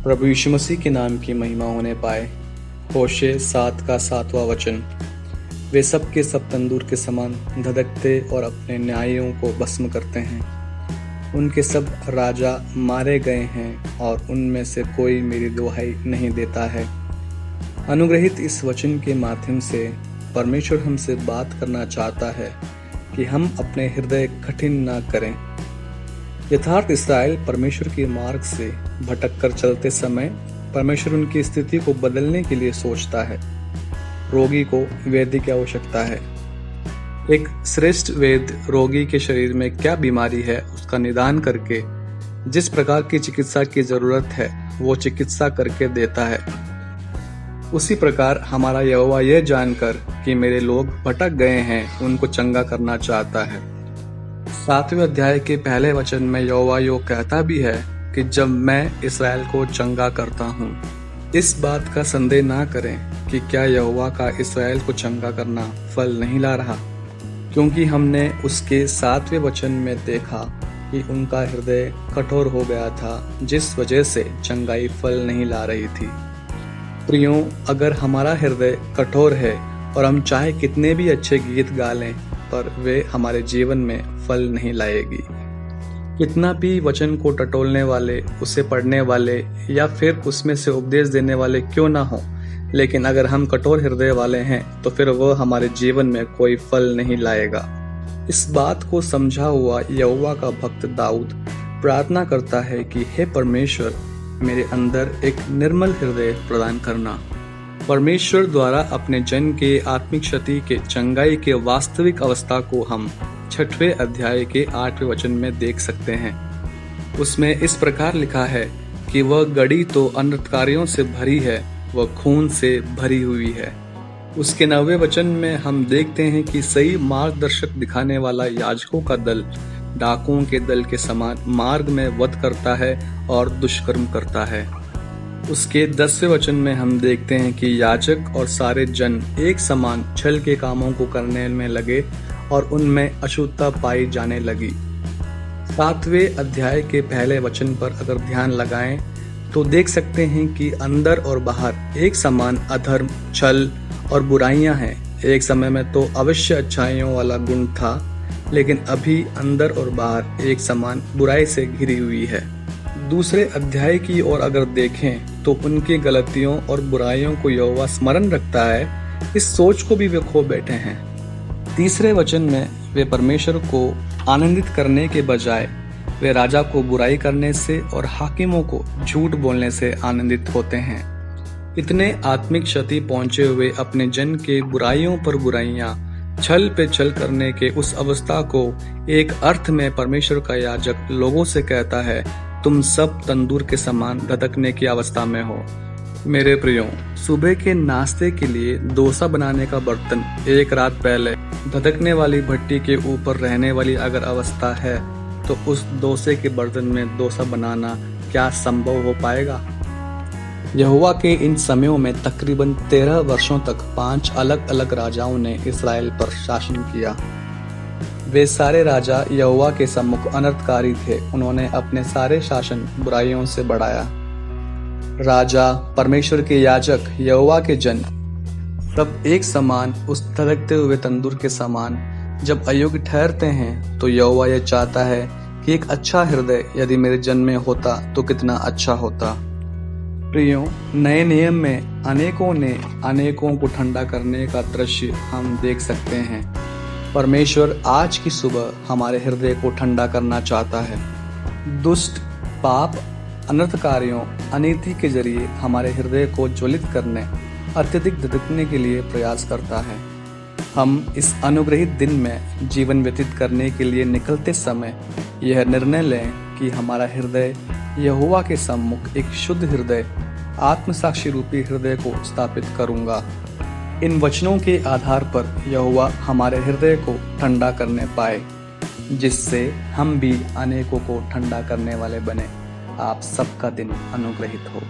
प्रभु यीशु मसीह के नाम की महिमा होने पाए। होशे 7 का 7वां वचन। वे सब के सब तंदूर के समान धधकते और अपने न्यायों को भस्म करते हैं। उनके सब राजा मारे गए हैं और उनमें से कोई मेरी दुहाई नहीं देता है। अनुग्रहित इस वचन के माध्यम से परमेश्वर हमसे बात करना चाहता है कि हम अपने हृदय कठिन ना करें। यथार्थ इसराइल परमेश्वर के मार्ग से भटक कर चलते समय परमेश्वर उनकी स्थिति को बदलने के लिए सोचता है। रोगी को वैद्य की आवश्यकता है। एक श्रेष्ठ वैद्य रोगी के शरीर में क्या बीमारी है उसका निदान करके जिस प्रकार की चिकित्सा की जरूरत है वो चिकित्सा करके देता है। उसी प्रकार हमारा यहोवा यह जानकर कि मेरे लोग भटक गए हैं उनको चंगा करना चाहता है। 7वें अध्याय के पहले वचन में यहोवा यो कहता भी है कि जब मैं इसराइल को चंगा करता हूँ। इस बात का संदेह ना करें कि क्या यहोवा का इसराइल को चंगा करना फल नहीं ला रहा, क्योंकि हमने उसके 7वें वचन में देखा कि उनका हृदय कठोर हो गया था, जिस वजह से चंगाई फल नहीं ला रही थी। प्रियों, अगर हमारा हृदय कठोर है और हम चाहे कितने भी अच्छे गीत गा लें पर वे हमारे जीवन में फल नहीं लाएगी। कितना भी वचन को टटोलने वाले, उसे पढ़ने वाले या फिर उसमें से उपदेश देने वाले क्यों ना हो, लेकिन अगर हम कठोर हृदय वाले हैं तो फिर वह हमारे जीवन में कोई फल नहीं लाएगा। इस बात को समझा हुआ यहोवा का भक्त दाऊद प्रार्थना करता है कि हे परमेश्वर, मेरे अंदर एक निर्मल हृदय प्रदान करना। परमेश्वर द्वारा अपने जन के आत्मिक क्षति के चंगाई के वास्तविक अवस्था को हम 6वें अध्याय के 8वें वचन में देख सकते हैं। उसमें इस प्रकार लिखा है कि वह गड़ी तो अनर्थकारियों से भरी है, वह खून से भरी हुई है। उसके 9वें वचन में हम देखते हैं कि सही मार्गदर्शक दिखाने वाला याजकों का दल डाकुओं के दल के समान मार्ग में वध करता है और दुष्कर्म करता है। उसके 10वें वचन में हम देखते हैं कि याजक और सारे जन एक समान छल के कामों को करने में लगे और उनमें अशुद्धता पाई जाने लगी। 7वें अध्याय के पहले वचन पर अगर ध्यान लगाएं तो देख सकते हैं कि अंदर और बाहर एक समान अधर्म, छल और बुराइयां हैं। एक समय में तो अवश्य अच्छाइयों वाला गुण था, लेकिन अभी अंदर और बाहर एक समान बुराई से घिरी हुई है। दूसरे अध्याय की ओर अगर देखें तो उनकी गलतियों और बुराइयों को यहोवा स्मरण रखता है। इस सोच को भी वे खो बैठे हैं। तीसरे वचन में वे परमेश्वर को आनंदित करने के बजाय वे राजा को बुराई करने से और हाकिमों को झूठ बोलने से आनंदित होते हैं। इतने आत्मिक क्षति पहुंचे हुए अपने जन के बुराइयों पर बुराइयां, छल पे छल करने के उस अवस्था को एक अर्थ में परमेश्वर का याजक लोगों से कहता है, तुम सब तंदूर के समान धधकने की अवस्था में हो। मेरे प्रियो, सुबह के नाश्ते के लिए डोसा बनाने का बर्तन एक रात पहले धधकने वाली भट्टी के ऊपर रहने वाली अगर अवस्था है तो उस डोसे के बर्तन में डोसा बनाना क्या संभव हो पाएगा? यहोवा के इन समयों में तकरीबन 13 वर्षों तक 5 अलग अलग राजाओं ने इसराइल पर शासन किया। वे सारे राजा यहोवा के सम्मुख अनर्थकारी थे। उन्होंने अपने सारे शासन बुराइयों से बढ़ाया। राजा, परमेश्वर के याजक, यहोवा के जन सब एक समान उस धधकते हुए तंदूर के समान जब अयोग्य ठहरते हैं तो यहोवा यह चाहता है कि एक अच्छा हृदय यदि मेरे जन में होता तो कितना अच्छा होता। प्रियों, नए नियम में अनेकों ने अनेकों को ठंडा करने का दृश्य हम देख सकते हैं। परमेश्वर आज की सुबह हमारे हृदय को ठंडा करना चाहता है। दुष्ट, पाप, अनर्थकारियों, अनीति के जरिए हमारे हृदय को ज्वलित करने, अत्यधिक धधकने के लिए प्रयास करता है। हम इस अनुग्रहित दिन में जीवन व्यतीत करने के लिए निकलते समय यह निर्णय लें कि हमारा हृदय यहोवा के सम्मुख एक शुद्ध हृदय, आत्मसाक्षी रूपी हृदय को स्थापित करूंगा। इन वचनों के आधार पर यहोवा हमारे हृदय को ठंडा करने पाए, जिससे हम भी अनेकों को ठंडा करने वाले बने। आप सबका दिन अनुग्रहित हो।